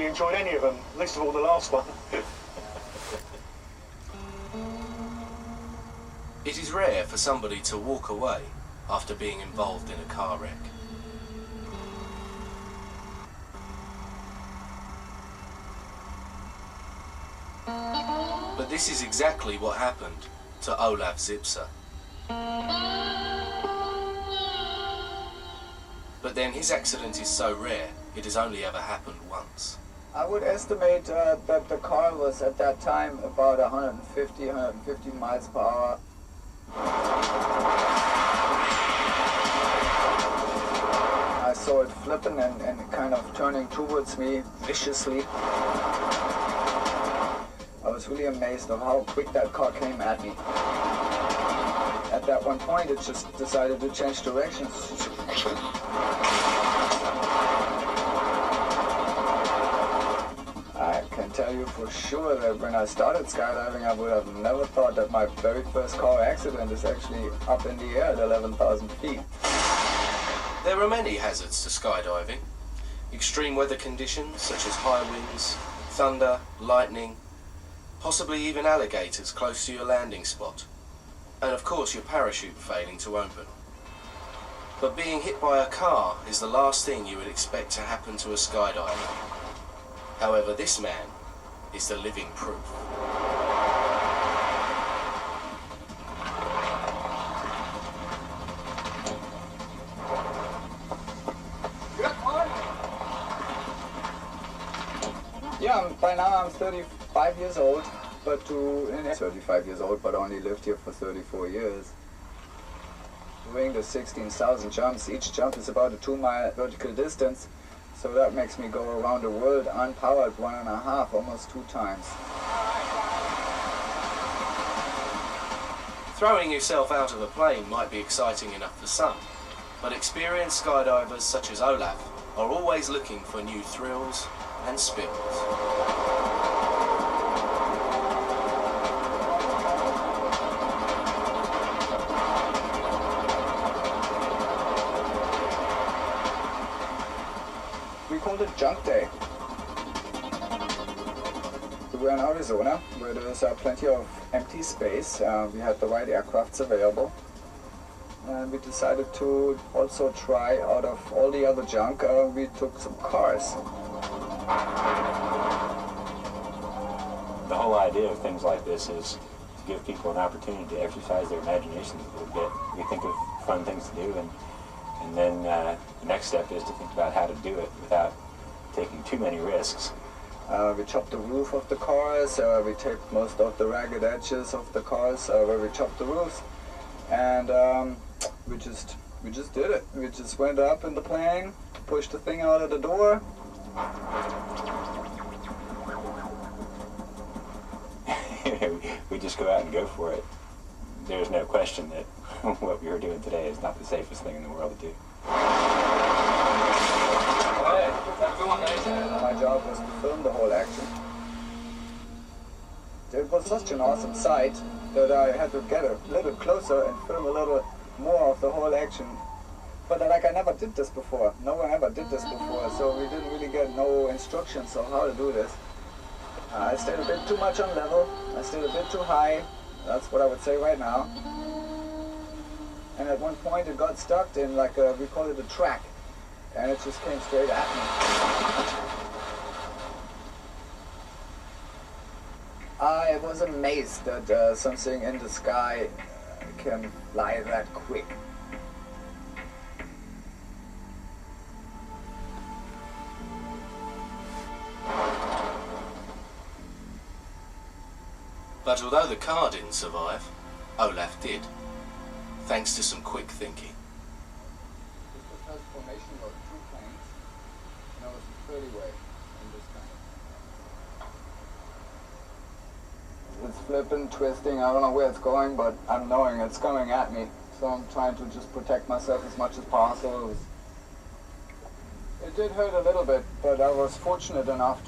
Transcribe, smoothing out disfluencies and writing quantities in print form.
really enjoyed any of them, least of all the last one. It is rare for somebody to walk away after being involved in a car wreck. But this is exactly what happened to Olaf Zipser. But then his accident is so rare, it has only ever happened once. I would estimate that the car was at that time about 150 miles per hour. I saw it flipping and kind of turning towards me viciously. I was really amazed of how quick that car came at me. At that one point, it just decided to change directions. I can tell you for sure that when I started skydiving, I would have never thought that my very first car accident is actually up in the air at 11,000 feet. There are many hazards to skydiving. Extreme weather conditions such as high winds, thunder, lightning, possibly even alligators close to your landing spot, and of course your parachute failing to open. But being hit by a car is the last thing you would expect to happen to a skydiver. However, this man is the living proof. Yeah, by now I'm 35 years old, but 35 years old, but only lived here for 34 years. Doing the 16,000 jumps, each jump is about a 2-mile vertical distance, so that makes me go around the world unpowered 1.5, almost 2 times. Throwing yourself out of a plane might be exciting enough for some, but experienced skydivers such as Olaf are always looking for new thrills and spills. We called it Junk Day. We're in Arizona, where there's plenty of empty space. We had the right aircrafts available. And we decided to also try, out of all the other junk, we took some cars. The whole idea of things like this is to give people an opportunity to exercise their imaginations a little bit. We think of fun things to do, and then the next step is to think about how to do it without taking too many risks. We chopped the roof of the cars, we taped most of the ragged edges of the cars where we chopped the roofs, and we just did it. We just went up in the plane, pushed the thing out of the door. We just go out and go for it. There's no question that what we were doing today is not the safest thing in the world to do. My job was to film the whole action. It was such an awesome sight that I had to get a little closer and film a little more of the whole action. But like I never did this before. No one ever did this before, so we didn't really get no instructions on how to do this. I stayed a bit too much on level. I stayed a bit too high. That's what I would say right now. And at one point it got stuck in like we call it a track. And it just came straight at me. I was amazed that something in the sky can fly that quick. But although the car didn't survive, Olaf did, thanks to some quick thinking. It's the transformation of 2 planes, and I was 30-way in this kind. It's flipping, twisting, I don't know where it's going, but I'm knowing it's coming at me. So I'm trying to just protect myself as much as possible. It did hurt a little bit, but I was fortunate enough